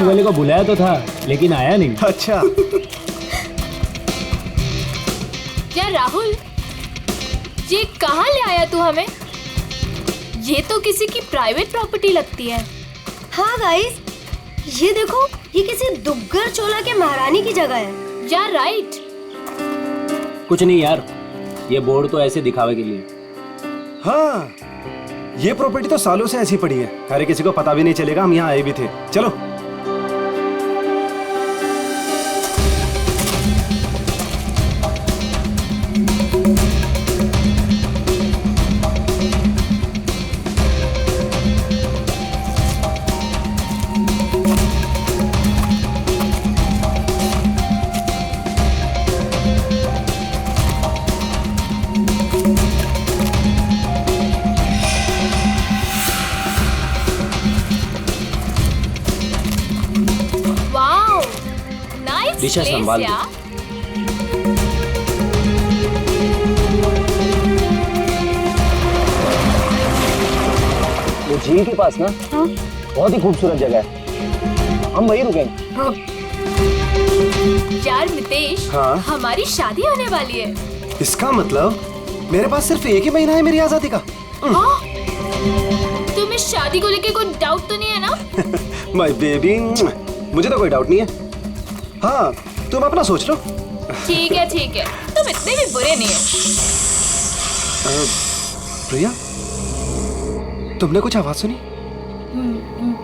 Taxi वाले को बुलाया तो था लेकिन आया नहीं। अच्छा। यार राहुल, ये कहाँ ले आया तू हमें? ये तो किसी की प्राइवेट प्रॉपर्टी लगती है। हाँ गाइस, ये देखो, ये किसी दुग्गर चोला के महारानी की जगह है। यार राइट। कुछ नहीं यार, ये बोर्ड तो ऐसे दिखावे के लिए। हाँ, ये प्रॉपर्टी तो सालों से ऐसी पड़ी है, अरे किसी को पता भी नहीं चलेगा हम यहाँ आए भी थे। चलो। दिशा संभाल दो। वो झील के पास ना, हाँ? बहुत ही खूबसूरत जगह है, हम वहीं रुकेंगे। हाँ। यार मितेश, हाँ? हमारी शादी होने वाली है। इसका मतलब मेरे पास सिर्फ एक ही महीना है मेरी आजादी का। हाँ? तुम्हें शादी को लेके कोई डाउट तो नहीं है ना? माय बेबी, मुझे तो कोई डाउट नहीं है। हाँ, तुम अपना सोच लो। ठीक है, तुम इतने भी बुरे नहीं हो। प्रिया, तुमने कुछ आवाज सुनी?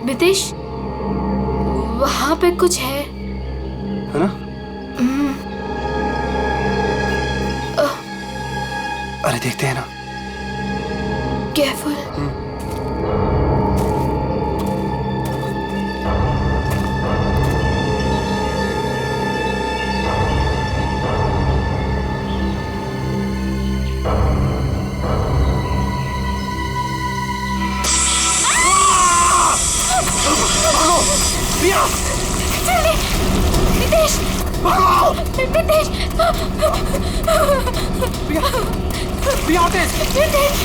मितेश, वहाँ पे कुछ है ना? अरे देखते हैं ना। केयरफुल। मितेश, मितेश,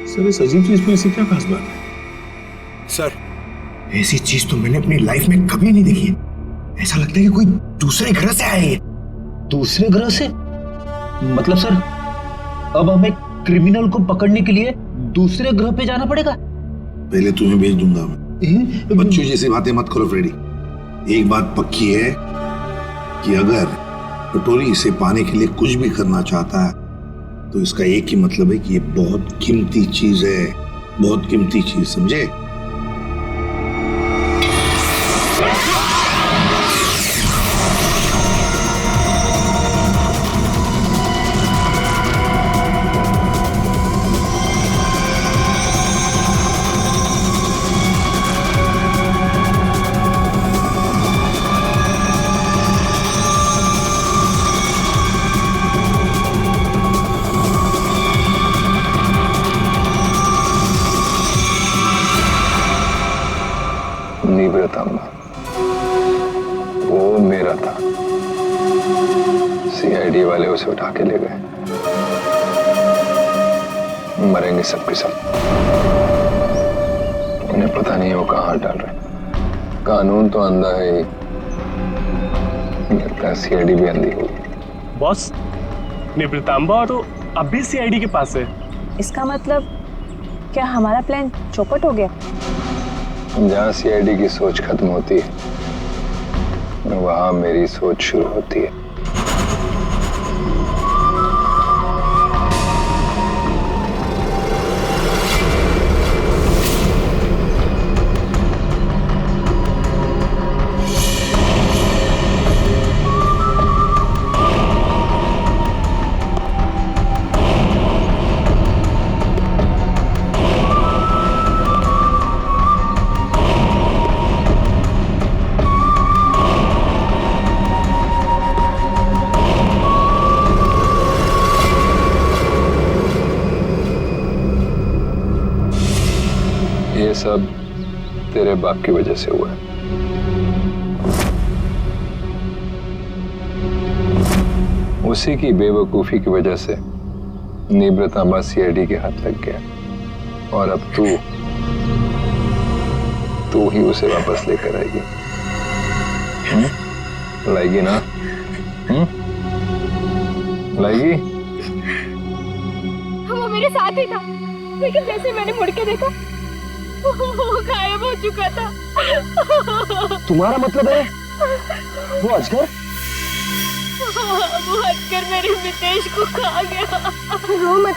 सर, इस अजीब चीज में ऐसी क्या खास बात है? सर, ऐसी चीज तो मैंने अपनी लाइफ में कभी नहीं देखी। ऐसा लगता है कि कोई दूसरे ग्रह से आए हैं। दूसरे ग्रह से? मतलब सर, अब हमें क्रिमिनल को पकड़ने के लिए दूसरे ग्रह पे जाना पड़ेगा? पहले तुम्हें भेज दूंगा मैं। बच्चों जैसी बातें मत करो फ्रेडी। एक बात पक्की है कि अगर पटोरी इसे पाने के लिए कुछ भी करना चाहता है तो इसका एक ही मतलब है कि ये बहुत कीमती चीज है, बहुत कीमती चीज, समझे? वो मेरा था, सीआईडी वाले उसे उठा के ले गए। मरेंगे सबके सब। उन्हें पता नहीं वो कहाँ डाल रहे। कानून तो अंधा है ही, लगता है सीआईडी भी अंधी होगी। बॉस, निवृतांबा तो अब भी सीआईडी के पास है। इसका मतलब क्या हमारा प्लान चौपट हो गया? जहाँ सीआईडी की सोच खत्म होती है वहां मेरी सोच शुरू होती है। सब तेरे बाप की वजह से हुआ है। उसी की बेवकूफी की वजह से निब्रतांबा सीआईडी के हाथ लग गया और अब तू ही उसे वापस लेकर आएगी। लाएगी ना? लाएगी? वो मेरे साथ ही था, लेकिन जैसे मैंने मुड़ के देखा वो गायब हो चुका था। तुम्हारा मतलब है वो अजगर? वो हटकर मेरे मितेश को खा गया। रो मत,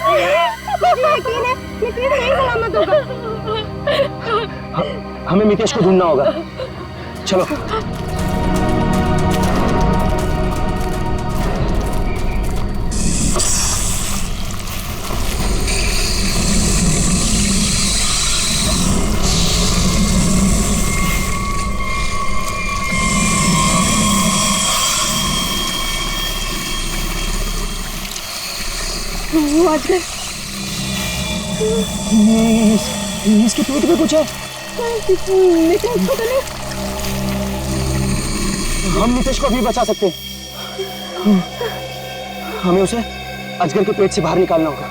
मुझे यकीन है मितेश नहीं सलामत होगा। हमें मितेश को ढूंढना होगा, चलो। वो अजगर इसके पेट में कुछ है। मितेश को तो नहीं। हम मितेश को अभी बचा सकते हैं। हमें उसे अजगर के पेट से बाहर निकालना होगा।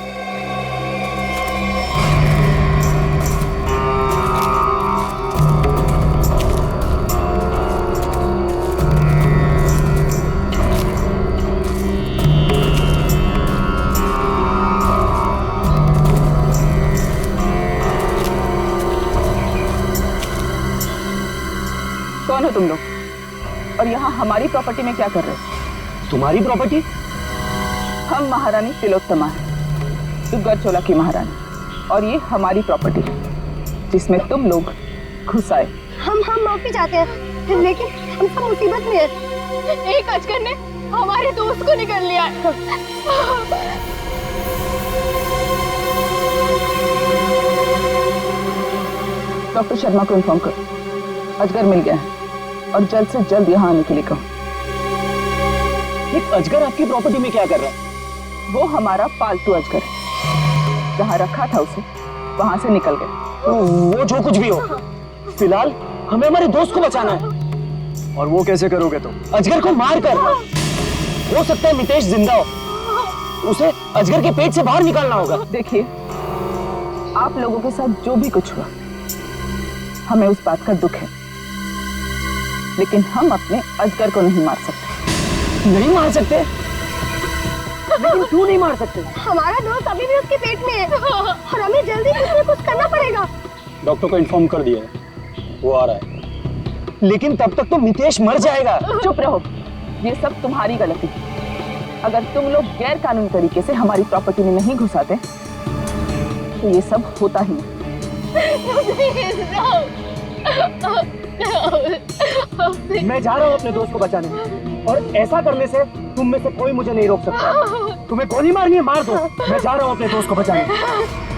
कौन हो तुम लोग? और यहाँ हमारी प्रॉपर्टी में क्या कर रहे हो? तुम्हारी प्रॉपर्टी? हम महारानी तिलोत्तमा है, दुग्गर चोला की महारानी, और ये हमारी प्रॉपर्टी है जिसमें तुम लोग घुस आए। हम माफी चाहते हैं, लेकिन हम सब मुसीबत में हैं। एक अजगर ने हमारे दोस्त को निकल लिया है। डॉक्टर शर्मा को इन्फॉर्म करो, अजगर मिल गया है और जल्द से जल्द यहाँ आने के लिए कहो। एक अजगर आपकी प्रॉपर्टी में क्या कर रहा है? वो हमारा पालतू अजगर है, जहाँ रखा था उसे वहां से निकल गया। वो जो कुछ भी हो, फिलहाल हमें हमारे दोस्त को बचाना है। और वो कैसे करोगे तुम? अजगर को मार कर। हो सकता है मितेश जिंदा हो, उसे अजगर के पेट से बाहर निकालना होगा। देखिए, आप लोगों के साथ जो भी कुछ हुआ, हमें उस बात का दुख है, लेकिन हम अपने अजगर को नहीं मार सकते। नहीं मार सकते? लेकिन क्यों नहीं मार सकते? हमारा दोस्त अभी भी उसके पेट में है और हमें जल्दी कुछ न कुछ करना पड़ेगा। डॉक्टर को इन्फॉर्म कर दिया है, वो आ रहा है। लेकिन तब तक तो मितेश मर जाएगा। चुप रहो, ये सब तुम्हारी गलती है। अगर तुम लोग गैर कानूनी तरीके से हमारी प्रॉपर्टी में नहीं घुसाते तो ये सब होता ही नहीं। मैं जा रहा हूँ अपने दोस्त को बचाने, और ऐसा करने से तुम में से कोई मुझे नहीं रोक सकता। तुम्हें गोली मारनी है, मार दो। मैं जा रहा हूँ अपने दोस्त को बचाने।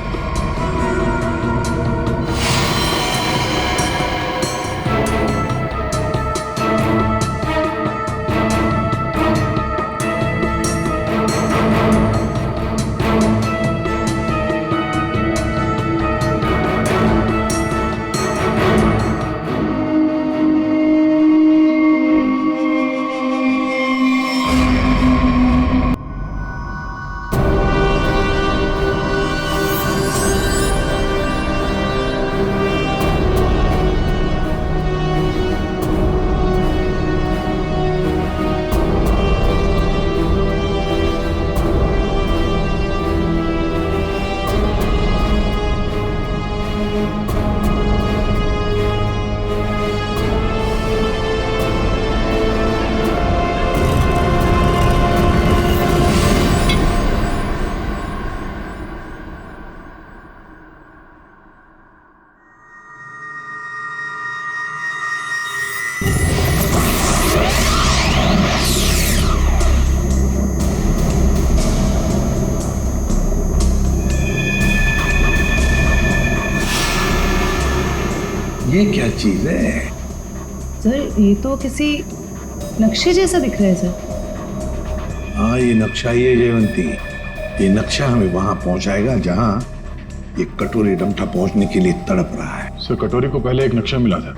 ये क्या चीज है? सर, ये तो किसी नक्शे जैसा दिख रहा है सर। हाँ, ये नक्शा ही है जयवंती। ये नक्शा हमें वहां पहुंचाएगा जहां ये कटोरी डमटा पहुंचने के लिए तड़प रहा है। सर कटोरी को पहले एक नक्शा मिला था,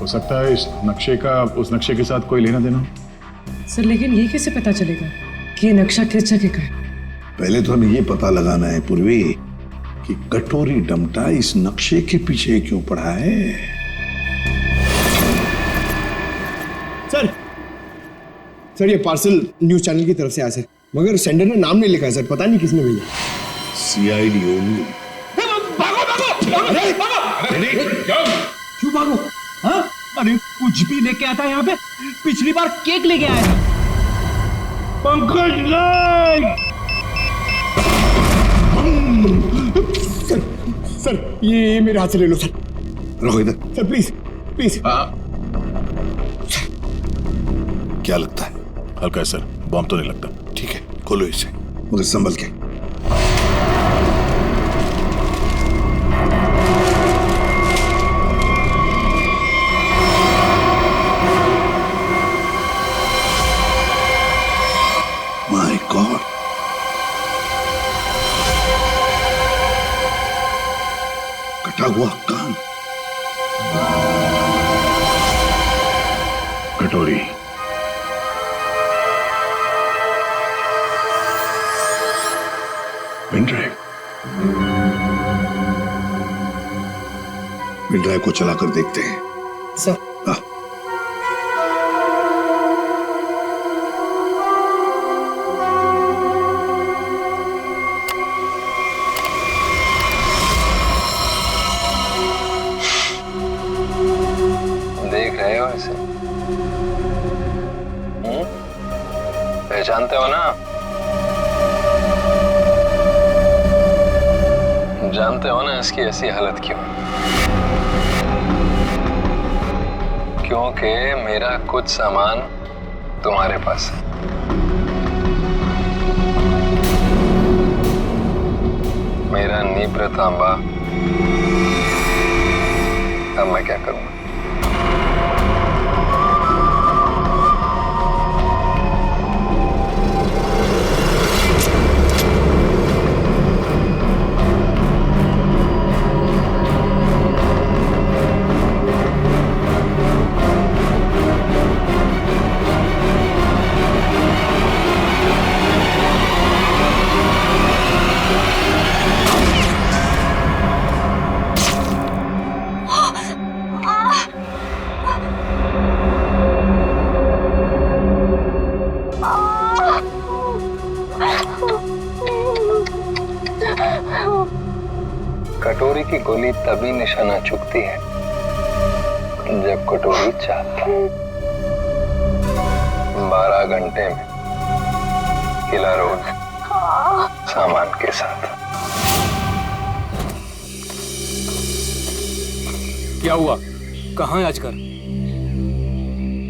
हो सकता है इस नक्शे का उस नक्शे के साथ कोई लेना देना हो। सर लेकिन ये कैसे पता चलेगा कि ये नक्शा किस जगह का है? पहले तो हमें ये पता लगाना है पूर्वी कि कटोरी डमटा इस नक्शे के पीछे क्यों पड़ा है। सर ये पार्सल न्यूज चैनल की तरफ से आया सर, मगर सेंडर ने नाम नहीं लिखा है सर, पता नहीं किसने भेजा। CID only. क्यों भागो? हाँ? अरे कुछ भी लेके आता है यहाँ पे। पिछली बार केक लेके आया था। पंकज नहीं। सर ये मेरे हाथ से ले लो सर। रखो इधर। Sir please please. क्या लगता है? हल्का है सर, बॉम्ब तो नहीं लगता। ठीक है, खोलो इसे, मगर संभल के। माय गॉड, कटा हुआ कान। कटोरी, पेन ड्राइव को चलाकर देखते हैं। सर देख रहे हो इसे? पहचानते हो ना? जानते हो ना इसकी ऐसी हालत क्यों? क्योंकि मेरा कुछ सामान तुम्हारे पास है। मेरा नीब्र तांबा। अब मैं क्या करूंगा? कटोरी की गोली तभी निशाना चुकती है जब कटोरी चाहती है। 12 घंटे में किला रोड सामान के साथ। क्या हुआ? कहाँ है आजकल?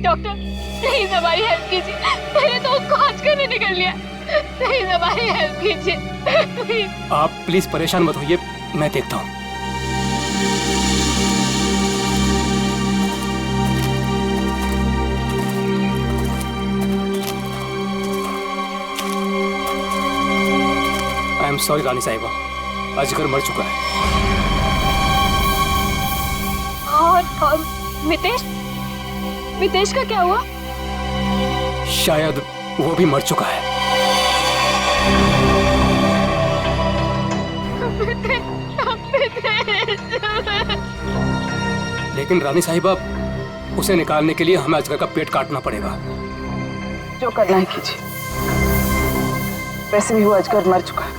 डॉक्टर प्लीज हमारी हेल्प कीजिए। मेरे दोस्त को आजकल ने निकल लिया। प्लीज हमारी हेल्प कीजिए। आप प्लीज परेशान मत होइए, मैं देखता हूँ। आई एम सॉरी रानी साहिबा, अजगर मर चुका है। और मितेश? मितेश का क्या हुआ? शायद वो भी मर चुका है। लेकिन रानी साहिबा, उसे निकालने के लिए हमें अजगर का पेट काटना पड़ेगा। जो करना है कीजिए। वैसे भी वो अजगर मर चुका है।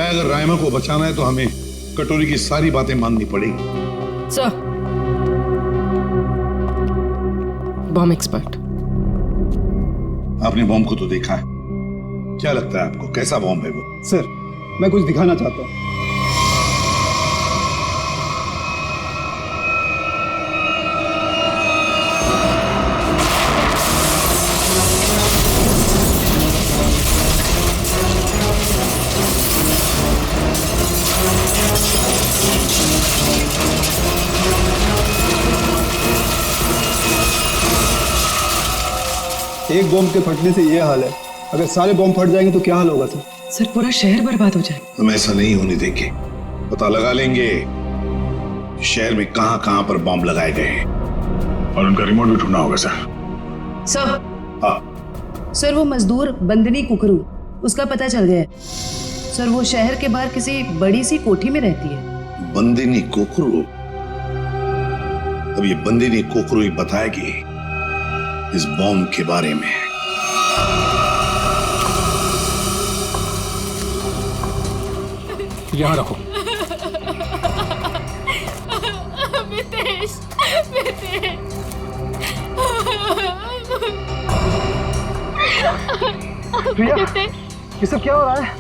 अगर रायमा को बचाना है तो हमें कटोरी की सारी बातें माननी पड़ेगी। Sir, bomb expert. आपने बॉम्ब को तो देखा है, क्या लगता है आपको कैसा बॉम्ब है वो? सर मैं कुछ दिखाना चाहता हूँ। एक बॉम्ब के फटने से ये हाल है, अगर सारे बॉम्ब फट जाएंगे तो क्या हाल होगा सर? सर पूरा शहर बर्बाद हो जाए। हम ऐसा नहीं होने देंगे। पता लगा लेंगे शहर में कहां कहां पर बॉम्ब लगाए गए हैं और उनका रिमोट भी ढूंढना होगा सर। सर। हाँ सर वो मजदूर बंदनी कुकरू, उसका पता चल गया है। सर वो शहर के बाहर किसी बड़ी सी कोठी में रहती है। बंदिनी कोकरू? अब ये बंदिनी कोकरू ही बताएगी इस बॉम्ब के बारे में। यहाँ रखो। मितेश, मितेश। प्रिया, ये सब क्या हो रहा है?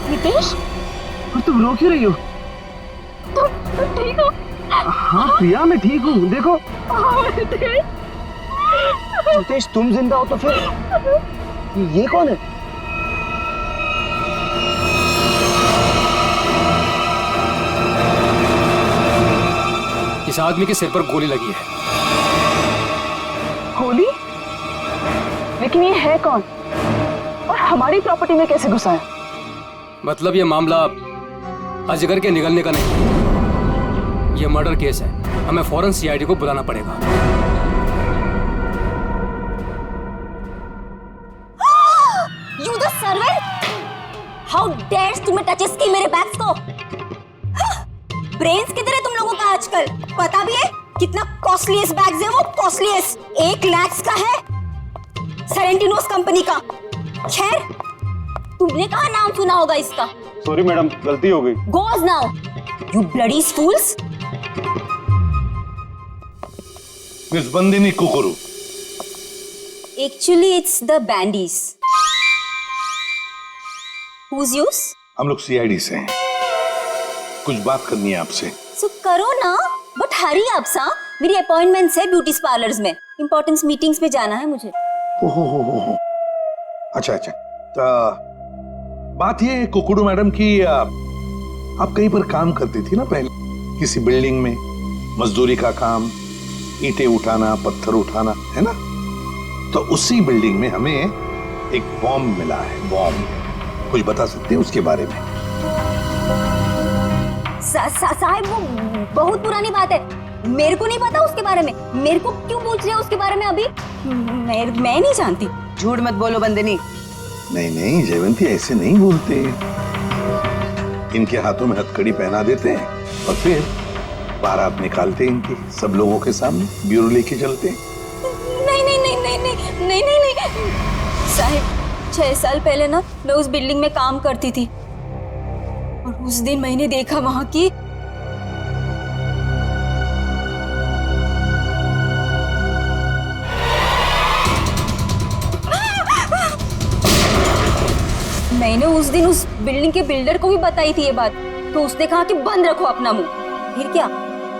मितेश, और तुम रो क्यों रही हो? तुम ठीक हो? हाँ प्रिया, मैं ठीक हूँ। देखो मितेश, तुम जिंदा हो तो फिर ये कौन है? इस आदमी के सिर पर गोली लगी है। गोली? लेकिन ये है कौन और हमारी प्रॉपर्टी में कैसे घुसा है? मतलब ये मामला अजगर के निगलने का नहीं, ये मर्डर केस है। हमें फौरन सीआईडी को बुलाना पड़ेगा। You the servant? How dares तुम्हें टचेस की मेरे बैग्स को? ब्रेन्स किधर है तुम लोगों का आजकल? पता भी है कितना कॉस्टलीस्ट बैग्स है वो? कॉस्टलीस्ट 1 लाख का है, सेरेंटिनोस कंपनी का। खैर, तुमने कहाँ नाम सुना होगा इसका? सॉरी मैडम, गलती हो गई। Goes now, you bloody fools! Miss Bandini Kukru. Actually, it's the bandies. Who's yours? हम लोग सीआईडी से हैं। कुछ बात करनी है आपसे। So करो ना, बट हरी आप सा। मेरी अपॉइंटमेंट्स है ब्यूटी पार्लर्स में, इंपॉर्टेंट मीटिंग्स में जाना है मुझे। ओहो, अच्छा। तो बात ये है कुकड़ू मैडम की, आप कहीं पर काम करती थी ना पहले, किसी बिल्डिंग में, मजदूरी का काम, ईंटें उठाना, पत्थर उठाना, है ना? तो उसी बिल्डिंग में हमें एक बॉम्ब मिला है। बॉम्ब, कुछ बता सकते हैं उसके बारे में? साहब वो बहुत पुरानी बात है, मेरे को नहीं पता उसके बारे में। मेरे को क्यों पूछ रहे हो उसके बारे में अभी? मैं नहीं जानती। झूठ मत बोलो बंदनी। नहीं जयवंती, ऐसे नहीं बोलते। इनके हाथों में हथकड़ी पहना देते हैं और फिर बारात निकालते हैं इनकी, सब लोगों के सामने ब्यूरो लेके चलते हैं। नहीं साहब, 6 साल पहले ना मैं उस बिल्डिंग में काम करती थी और उस दिन मैंने देखा वहां की मैंने उस दिन उस बिल्डिंग के बिल्डर को भी बताई थी ये बात, तो उसने कहा कि बंद रखो अपना मुंह। फिर क्या,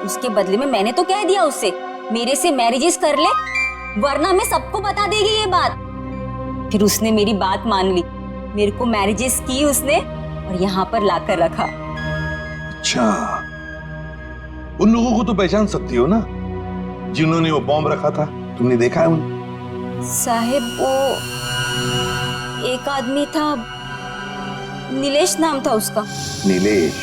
उसके बदले में मैंने तो कह दिया उससे मेरे से मैरिजेस कर ले, वरना मैं सबको बता देगी ये बात। फिर उसने मेरी बात मान ली, मेरे को मैरिजेस की उसने और यहाँ पर लाकर रखा। अच्छा, उन लोगों को तो पहचान सकती हो ना जिन्होंने वो बॉम्ब रखा था? तुमने देखा है उन्हें? साहिब वो एक आदमी था, नीलेश नाम था उसका। नीलेश?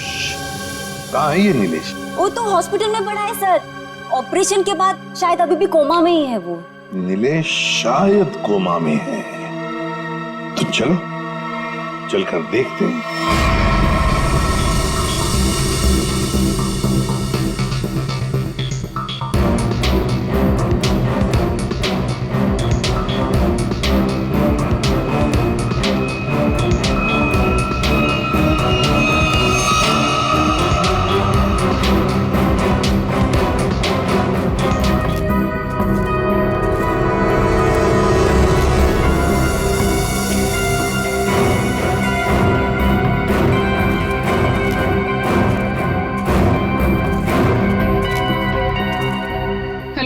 कहाँ है ये नीलेश? वो तो हॉस्पिटल में पड़ा है सर, ऑपरेशन के बाद शायद अभी भी कोमा में ही है वो। नीलेश शायद कोमा में है, तो चलो चलकर देखते हैं।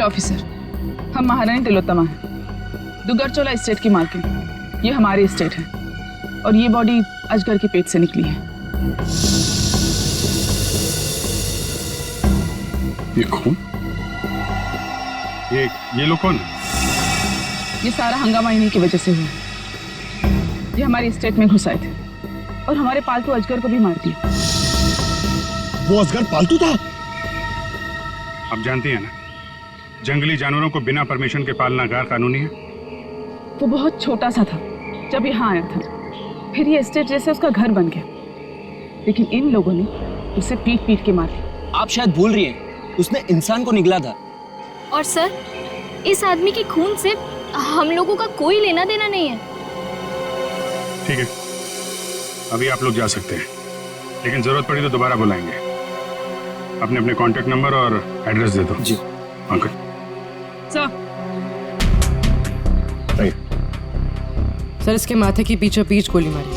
ऑफिसर, हम महारानी तिलोत्तमा हैं, दुगरचोला एस्टेट की मालकिन। ये हमारी एस्टेट है और ये बॉडी अजगर के पेट से निकली है। ये कौन? ये लोग कौन? ये सारा हंगामा इन्हीं की वजह से हुआ। ये हमारी एस्टेट में घुस आए थे और हमारे पालतू अजगर को भी मार दिया। वो अजगर पालतू था? आप जानती हैं ना, जंगली जानवरों को बिना परमिशन के पालना गैर कानूनी है। वो बहुत छोटा सा था जब यहाँ आया था, फिर ये एस्टेट जैसे उसका घर बन गया, लेकिन इन लोगों ने उसे पीट पीट के मार दिया। आप शायद भूल रही हैं, उसने इंसान को निगला था। और सर, इस आदमी के खून से हम लोगों का कोई लेना देना नहीं है। ठीक है, अभी आप लोग जा सकते हैं, लेकिन जरूरत पड़ी तो दोबारा बुलाएंगे। अपने अपने कांटेक्ट नंबर और एड्रेस दे दो। जी अंकल। सर, सर इसके माथे की बीचों बीच गोली मारी।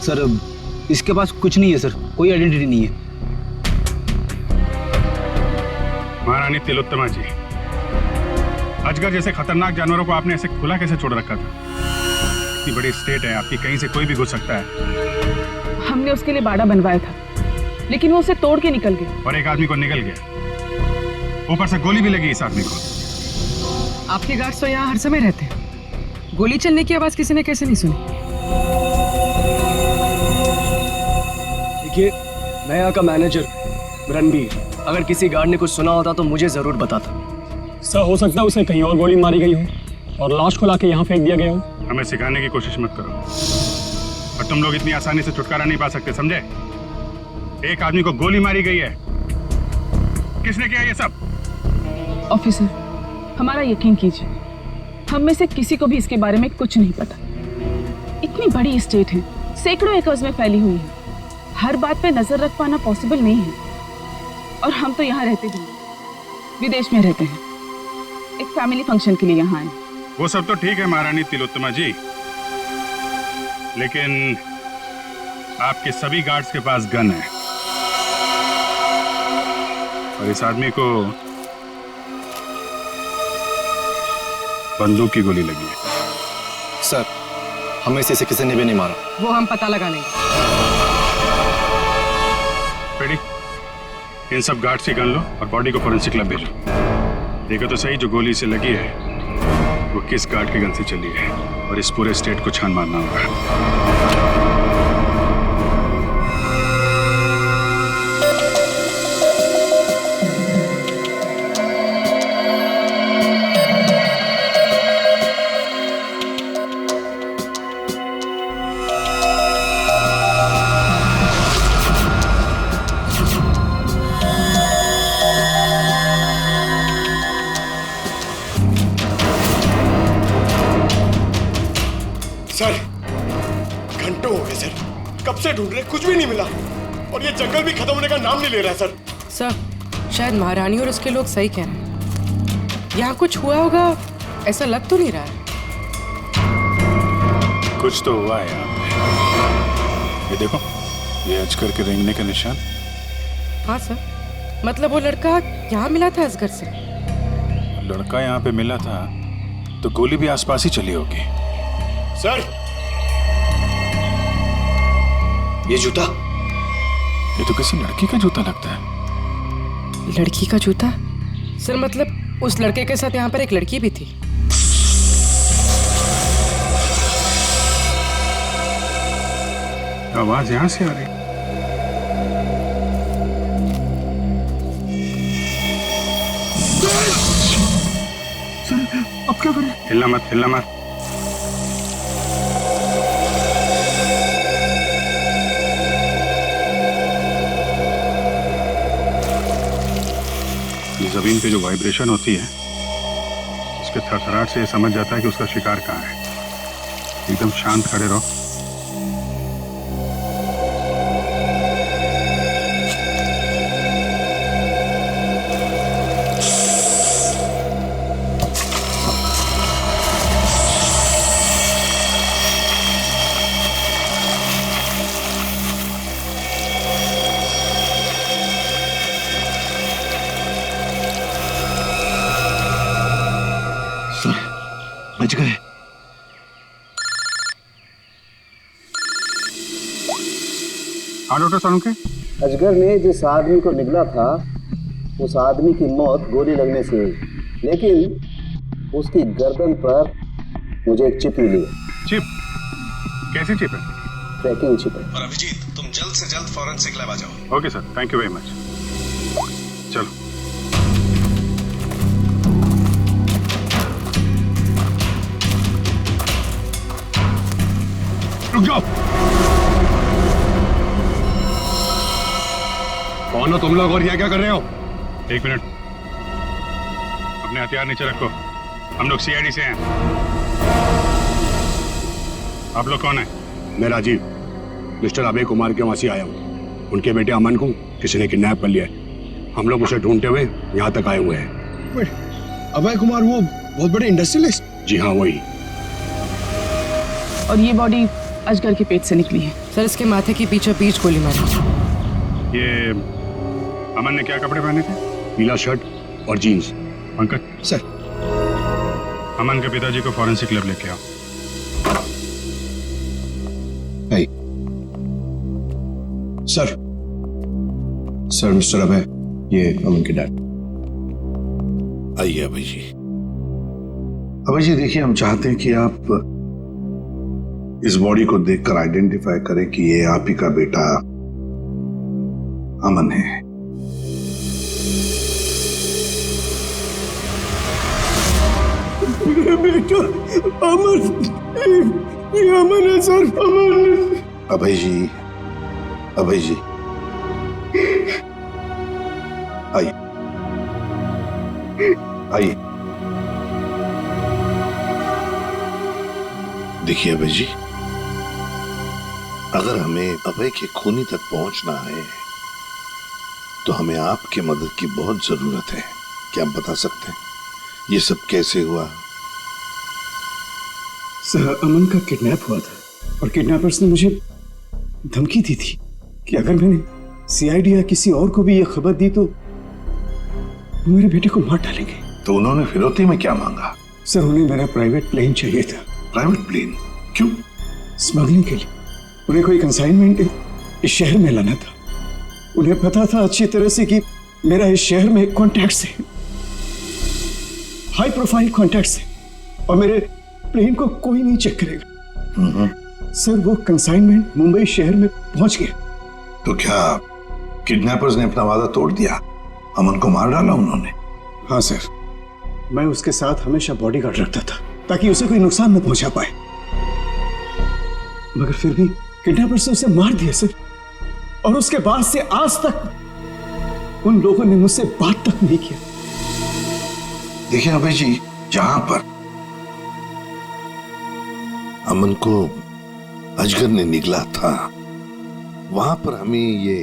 सर इसके पास कुछ नहीं है सर, कोई आइडेंटिटी नहीं है। महारानी तिलोत्तमा जी, अजगर जैसे खतरनाक जानवरों को आपने ऐसे खुला कैसे छोड़ रखा था? इतनी बड़ी स्टेट है आपकी, कहीं से कोई भी घुस सकता है। हमने उसके लिए बाड़ा बनवाया था, लेकिन वो उसे तोड़ के निकल गया। और एक आदमी को निकल गया, ऊपर से गोली भी लगी इस आदमी को। आपके गार्ड्स तो यहाँ हर समय रहते हैं, गोली चलने की आवाज किसी ने कैसे नहीं सुनी? देखिए, मैं यहाँ का मैनेजर रणबीर, अगर किसी गार्ड ने कुछ सुना होता तो मुझे जरूर बताता। सर, हो सकता है उसे कहीं और गोली मारी गई हो और लाश को लाके यहाँ फेंक दिया गया हो। हमें सिखाने की कोशिश मत करो, और तुम लोग इतनी आसानी से छुटकारा नहीं पा सकते, समझे? एक आदमी को गोली मारी गई है। किसने किया ये सब? ऑफिसर, हमारा यकीन कीजिए, हम में से किसी को भी इसके बारे में कुछ नहीं पता। इतनी बड़ी स्टेट है, सैकड़ों एकर्स में फैली हुई है, हर बात पे नजर रख पाना पॉसिबल नहीं है। और हम तो यहाँ रहते भी नहीं, विदेश में रहते हैं, एक फैमिली फंक्शन के लिए यहाँ आए। वो सब तो ठीक है महारानी तिलोत्तमा जी, लेकिन आपके सभी गार्ड्स के पास गन है, और इस आदमी को बंदूक की गोली लगी है। सर, हमें से किसी ने भी नहीं मारा। वो हम पता लगा लेंगे। पेडी, इन सब गार्ड्स की गन लो और बॉडी को फोरेंसिक लैब भेजो। देखो तो सही, जो गोली से लगी है वो किस गार्ड की गन से चली है, और इस पूरे स्टेट को छान मारना होगा। सर, घंटों हो गए सर, कब से ढूंढ रहे, कुछ भी नहीं मिला, और ये जंगल भी खत्म होने का नाम नहीं ले रहा सर। सर, शायद महारानी और उसके लोग सही कह रहे हैं, यहाँ कुछ हुआ होगा, ऐसा लग तो नहीं रहा है। कुछ तो हुआ है यहाँ पे। ये देखो, ये अजगर के रेंगने का निशान। हाँ सर, मतलब वो लड़का यहाँ मिला था अजगर से। लड़का यहाँ पे मिला था तो गोली भी आसपास ही चली होगी। सर, ये जूता, ये तो किसी लड़की का जूता लगता है। लड़की का जूता? सर मतलब उस लड़के के साथ यहाँ पर एक लड़की भी थी। आवाज यहाँ से आ रही। अब क्या करें? हिलना मत, हिलना मत। ये जमीन पे जो वाइब्रेशन होती है, उसके थरथराहट से ये समझ जाता है कि उसका शिकार कहाँ है। एकदम शांत खड़े रहो। बच गए। हाँ डॉक्टर सालुंके। अजगर ने जिस आदमी को निगला था, उस आदमी की मौत गोली लगने से हुई, लेकिन उसकी गर्दन पर मुझे एक चिप मिली। चिप? कैसी चिप है? ट्रैकिंग चिप है। और अभिजीत, तुम जल्द से जल्द फॉरेंसिक लैब आ जाओ। Okay sir, thank you very much. चलो। रुक जाओ। कौन हो तुम लोग और यहाँ क्या कर रहे हो? एक मिनट, अपने हथियार नीचे रखो। हम लोग सीआईडी से हैं। आप लोग कौन है? मैं राजीव, मिस्टर अभय कुमार के वहां से आया हूँ। उनके बेटे अमन को किसी ने किडनैप कर लिया है। हम लोग उसे ढूंढते हुए यहाँ तक आए हुए हैं। अभय कुमार वो बहुत बड़े इंडस्ट्रियलिस्ट? जी हाँ, वही। और ये बॉडी अजगर के पेट से निकली है। सर, इसके माथे की पीछे पीछ गोली मारी। ये अमन ने क्या कपड़े पहने थे? पीला शर्ट और जीन्स। पंकज सर, अमन के पिताजी को फॉरेंसिक लैब लेके आओ। सर मिस्टर अभय, ये अमन के डैड। आइए अभय जी। अभय जी देखिए, हम चाहते हैं कि आप इस बॉडी को देखकर आइडेंटिफाई करें कि ये आप ही का बेटा अमन है। बेटा अमन, ये अमन है सर, अमन। अभय जी, अभय जी आइए, आइए। देखिए अभय जी, अगर हमें अभय के खूनी तक पहुंचना है तो हमें आपकी मदद की बहुत जरूरत है। क्या आप बता सकते हैं ये सब कैसे हुआ? सर, अमन का किडनैप हुआ था और किडनैपर्स ने मुझे धमकी दी थी कि अगर मैंने सीआईडी या किसी और को भी यह खबर दी तो वो मेरे बेटे को मार डालेंगे। तो उन्होंने फिरौती में क्या मांगा? सर, उन्हें मेरा प्राइवेट प्लेन चाहिए था। Private plane? क्यों? स्मगलिंग के लिए। उन्हें कोई कंसाइनमेंट इस शहर में लाना था। उन्हें पता था अच्छी तरह से कि मेरा इस शहर में कॉन्टैक्ट्स है, हाई प्रोफाइल कॉन्टैक्ट्स है, और मेरे प्लेन को कोई नहीं चेक करेगा। सर, वो कंसाइनमेंट मुंबई शहर में पहुंच गया। तो क्या किडनैपर्स ने अपना वादा तोड़ दिया? अमन को मार डाला उन्होंने? हाँ सर, मैं उसके साथ हमेशा बॉडीगार्ड रखता था ताकि उसे कोई नुकसान न पहुंचा पाए, मगर फिर भी किडनैपर्स ने उसे मार दिया सर। और उसके बाद से आज तक उन लोगों ने मुझसे बात तक नहीं किया। देखिए अभय जी, जहां पर अमन को अजगर ने निगला था वहां पर हमें ये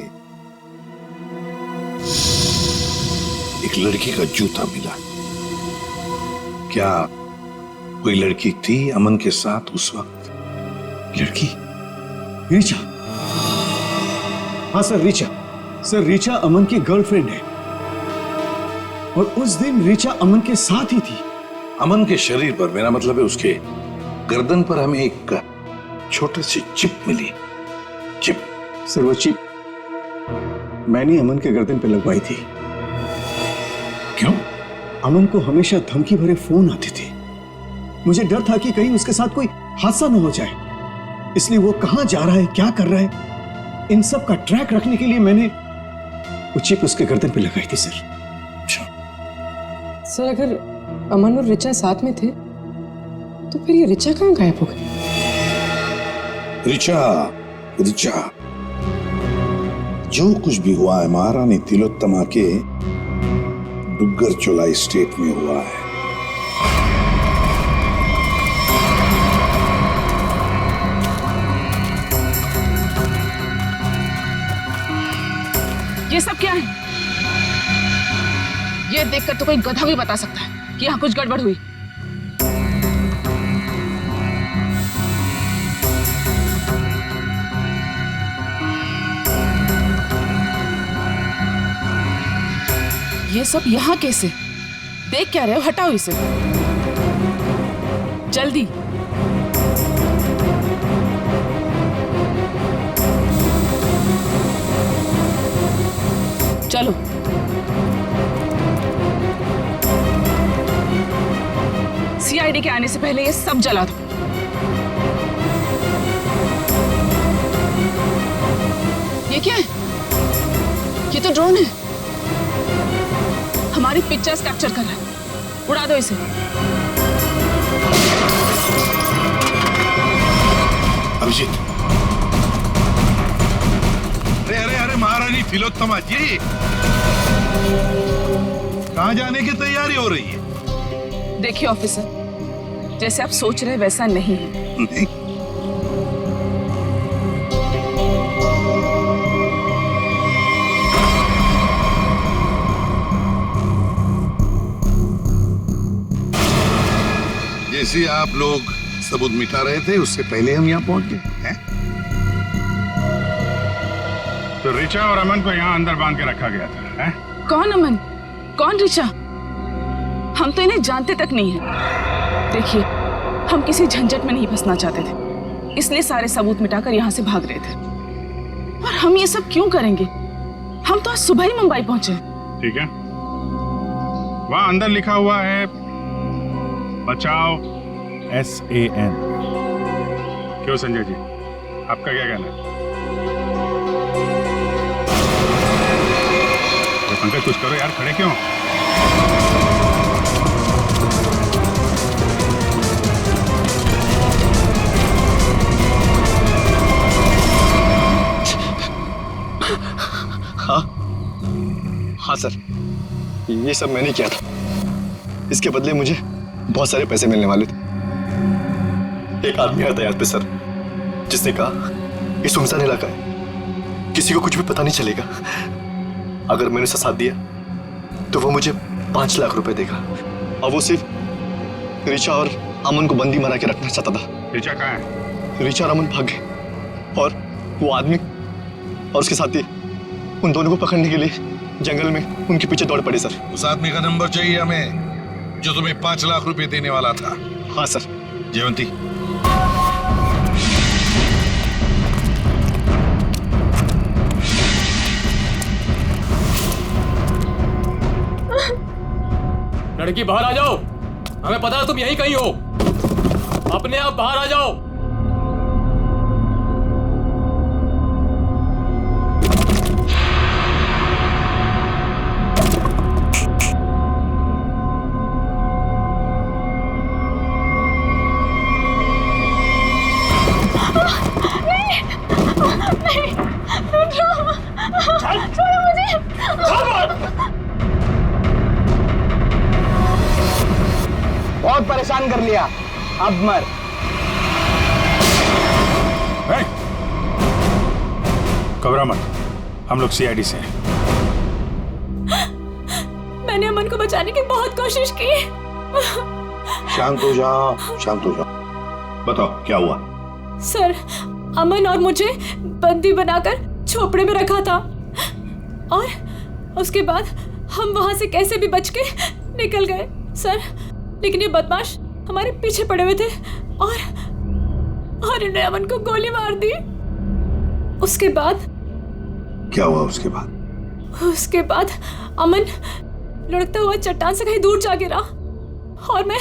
एक लड़की का जूता मिला। क्या कोई लड़की थी अमन के साथ उस वक्त? लड़की? रीचा? हाँ सर, रीचा। सर, रीचा अमन की गर्लफ्रेंड है और उस दिन रीचा अमन के साथ ही थी। अमन के शरीर पर, मेरा मतलब है उसके गर्दन पर, हमें एक छोटी सी चिप मिली। चिप? सर, वो चिप मैंने अमन के गर्दन पे लगवाई थी। क्यों? अमन को हमेशा धमकी भरे फोन आते थे। मुझे डर था कि कहीं उसके साथ कोई हादसा न हो जाए, इसलिए वो कहां जा रहा है, क्या कर रहा है, इन सब का ट्रैक रखने के लिए मैंने वो चिप उसके गर्दन पे लगाई थी सर। सर, अगर अमन और रिचा साथ में थे तो फिर ये रिचा कहाँ गायब हो गई? रिचा जो कुछ भी हुआ है महारानी तिलोत्तमा के डुग्गर चोलाई स्टेट में हुआ है। ये सब क्या है? ये देखकर तो कोई गधा भी बता सकता है कि यहाँ कुछ गड़बड़ हुई। ये सब यहाँ कैसे? देख क्या रहे हो? हटाओ इसे जल्दी। चलो। सीआईडी के आने से पहले ये सब जला दो। ये क्या है? ये तो ड्रोन है, हमारी पिक्चर्स कैप्चर कर रहा है। उड़ा दो इसे। अभिजीत, अरे अरे अरे महारानी तिलोत्तमा जी, कहाँ जाने की तैयारी हो रही है? देखिए ऑफिसर, जैसे आप सोच रहे वैसा नहीं है। नहीं? जैसे आप लोग सबूत मिटा रहे थे उससे पहले हम यहाँ पहुंच गए हैं। तो रिचा और अमन को यहाँ अंदर बांध के रखा गया था, हैं? कौन अमन, कौन रिचा? हम तो इन्हें जानते तक नहीं है। देखिए, हम किसी झंझट में नहीं फंसना चाहते थे, इसलिए सारे सबूत मिटाकर यहाँ से भाग रहे थे। और हम ये सब क्यों करेंगे? हम तो आज सुबह ही मुंबई पहुंचे। ठीक है, वहां अंदर लिखा हुआ है बचाओ SAN। क्यों संजय जी, आपका क्या कहना है? पंकज कुछ करो यार, खड़े क्यों? हाँ सर, ये सब मैंने किया था। इसके बदले मुझे बहुत सारे पैसे मिलने वाले थे। एक आदमी आया था यहाँ पे सर, जिसने कहा ये सुनसान इलाका है, किसी को कुछ भी पता नहीं चलेगा। अगर मैंने उसे साथ दिया तो वो मुझे 5 लाख रुपए देगा। और वो सिर्फ रिचा और अमन को बंदी बना के रखना चाहता था। रिचा कहाँ है? रिचा और अमन भाग गए और वो आदमी और उसके साथी उन दोनों को पकड़ने के लिए जंगल में उनके पीछे दौड़ पड़े सर। उस आदमी का नंबर चाहिए हमें, जो तुम्हें 5 लाख रुपए देने वाला था। हाँ सर। जयवंती, लड़की बाहर आ जाओ, हमें पता है तुम यहीं कहीं हो। अपने आप बाहर आ जाओ। बहुत परेशान कर लिया, अब मर। घबरा मत, हम लोग CID से हैं। मैंने अमन को बचाने की बहुत कोशिश की। शांत हो जाओ, शांत हो जाओ। बताओ क्या हुआ? सर, अमन और मुझे बंदी बनाकर झोपड़े में रखा था और उसके बाद हम वहां से कैसे भी बच के निकल गए सर, लेकिन ये बदमाश हमारे पीछे पड़े हुए थे और इन्होंने अमन को गोली मार दी। उसके बाद क्या हुआ? उसके बाद अमन लुढ़कता हुआ चट्टान से कहीं दूर जा गिरा और मैं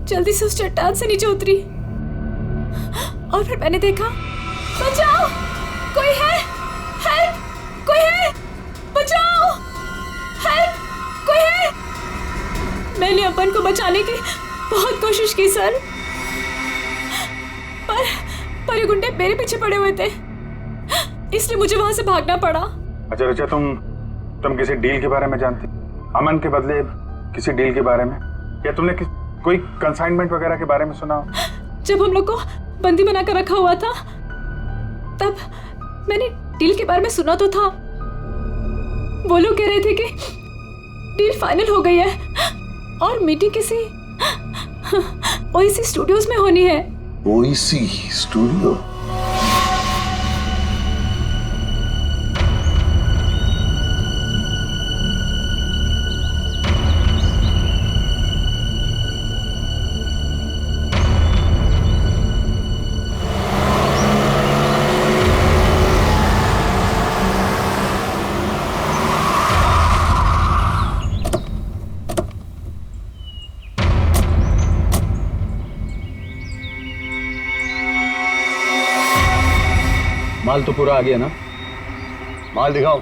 जल्दी से उस चट्टान से नीचे उतरी और फिर मैंने देखा, बचाओ, कोई है, हेल्प, कोई है, बचाओ, हेल्प, कोई है। मैंने अमन को बचाने की बहुत कोशिश की सर, पर ये गुंडे मेरे पीछे पड़े हुए थे, इसलिए मुझे वहां से भागना पड़ा। अच्छा रिचा, तुम किसी डील के बारे में जानती? अमन के बदले किसी डील के बारे में, या तुमने कोई कंसाइनमेंट वगैरह के बारे में सुना? जब हम लोग को बंदी बनाकर रखा हुआ था तब मैंने डील के बारे में सुना तो था। वो लोग कह रहे थे कि डील फाइनल हो गई है और मीटिंग किसी OEC स्टूडियोज में होनी है। OEC studio? माल तो पूरा आ गया ना? माल दिखाओ।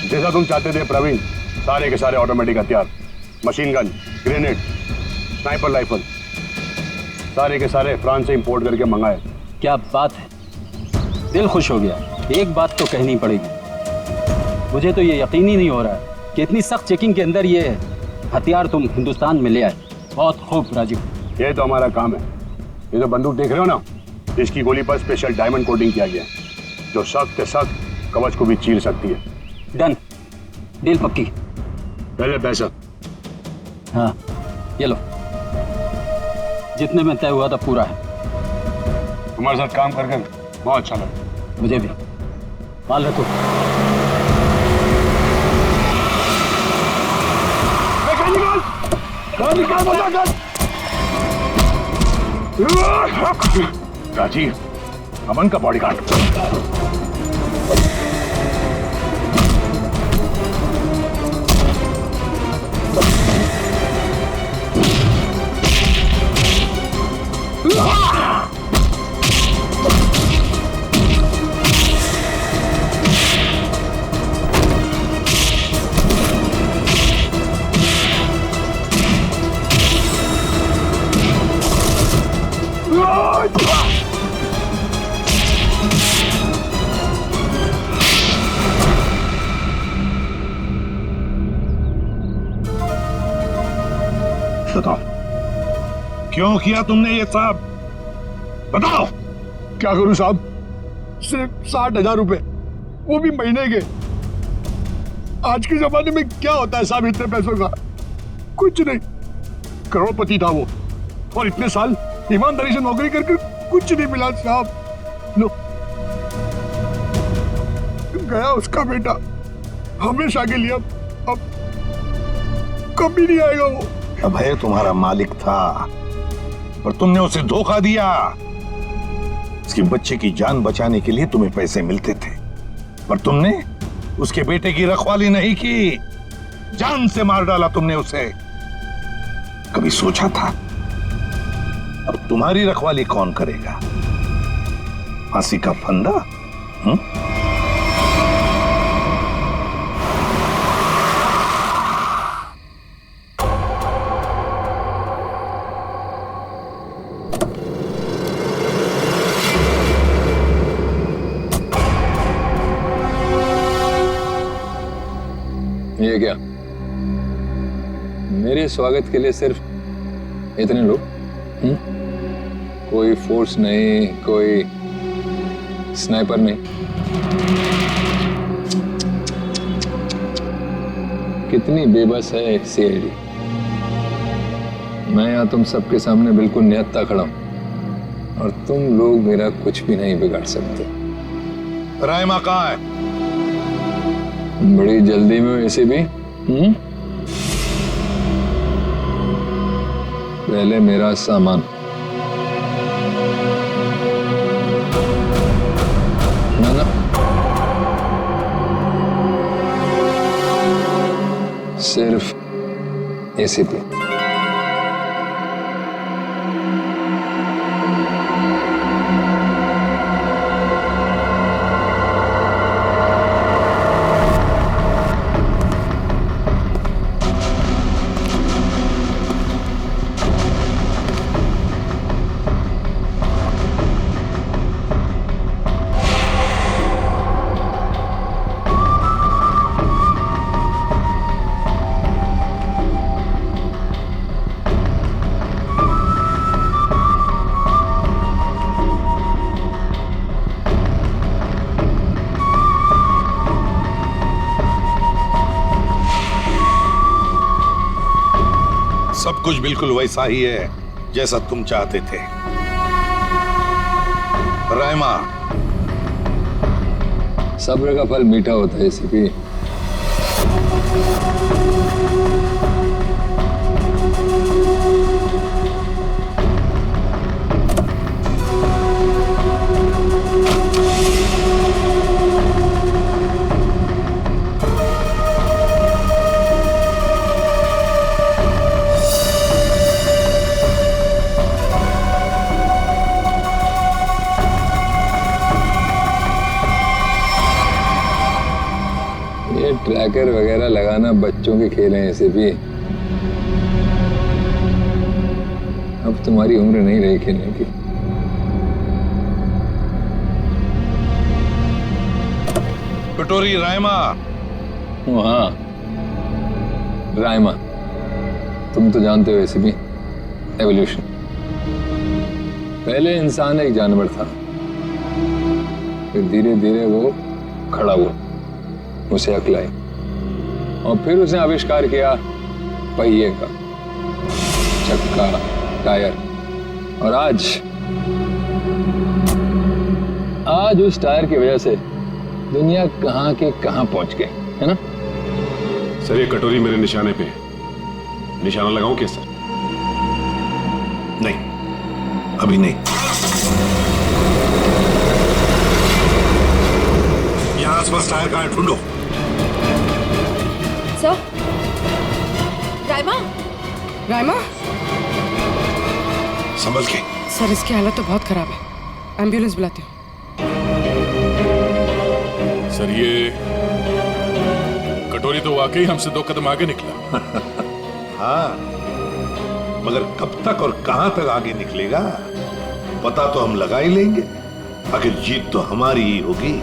जैसा तुम चाहते थे प्रवीण, सारे के सारे ऑटोमेटिक हथियार, machine gun, grenade, sniper rifle, सारे के सारे फ्रांस से इंपोर्ट करके मंगाए। क्या बात है, दिल खुश हो गया। एक बात तो कहनी पड़ेगी, मुझे तो ये यकीन ही नहीं हो रहा है कि इतनी सख्त चेकिंग के अंदर ये हथियार तुम हिंदुस्तान में ले आए। बहुत खूब राजू। ये तो हमारा काम है। ये जो बंदूक देख रहे हो ना, इसकी गोली पर स्पेशल डायमंड कोटिंग किया गया है, जो सख्त सख्त कवच को भी चीर सकती है। डन, डील पक्की। पहले पैसा। हाँ ये लो, जितने में तय हुआ था पूरा है। तुम्हारे साथ काम करके बहुत अच्छा लगा। मुझे भी। माल रखो। राजी, अमन का बॉडीगार्ड। बताओ, क्यों किया तुमने ये साहब? बताओ। क्या करूं साहब, सिर्फ 60,000 रुपए, वो भी महीने के। आज के जमाने में क्या होता है साहब इतने पैसों का? कुछ नहीं। करोड़पति था वो, और इतने साल ईमानदारी से नौकरी करके कुछ नहीं मिला साहब। लो, गया उसका बेटा, हमेशा के लिए। अब कभी नहीं आएगा वो। अभय तुम्हारा मालिक था, पर तुमने उसे धोखा दिया। उसके बच्चे की जान बचाने के लिए तुम्हें पैसे मिलते थे, पर तुमने उसके बेटे की रखवाली नहीं की, जान से मार डाला तुमने उसे। कभी सोचा था अब तुम्हारी रखवाली कौन करेगा? फांसी का फंदा? ये क्या, मेरे स्वागत के लिए सिर्फ इतने लोग? कोई फोर्स नहीं, कोई स्नाइपर नहीं। कितनी बेबस है सीआईडी। मैं यहाँ तुम सबके सामने बिल्कुल निहत्था खड़ा हूं, और तुम लोग मेरा कुछ भी नहीं बिगाड़ सकते। रायमा कहाँ है? बड़ी जल्दी में वैसे भी। पहले मेरा सामान। ना सिर्फ एसीपी। सब कुछ बिल्कुल वैसा ही है जैसा तुम चाहते थे। रायमा, सब्र का फल मीठा होता है एसीपी। क्रैकर वगैरह लगाना बच्चों के खेल हैं ऐसे भी। अब तुम्हारी उम्र नहीं रही खेलने की। कटोरी रायमा। हाँ रायमा, तुम तो जानते हो ऐसे भी एवोल्यूशन। पहले इंसान एक जानवर था, फिर धीरे धीरे वो खड़ा हुआ, उसे अक्ल आई और फिर उसने आविष्कार किया पहिए का, चक्का, टायर। और आज उस टायर की वजह से दुनिया कहां के कहां पहुंच गई है ना। सर ये कटोरी मेरे निशाने पे है, निशाना लगाऊं क्या सर? नहीं, अभी नहीं। यहाँ आसपास टायर कहाँ है, ढूंढो। सर, रायमा, रायमा, संभल के। सर इसकी हालत तो बहुत खराब है, एम्बुलेंस बुलाती हूँ। सर ये कटोरी तो वाकई हमसे 2 कदम आगे निकला। हाँ, मगर कब तक और कहां तक आगे निकलेगा पता तो हम लगा ही लेंगे। आखिर जीत तो हमारी ही होगी।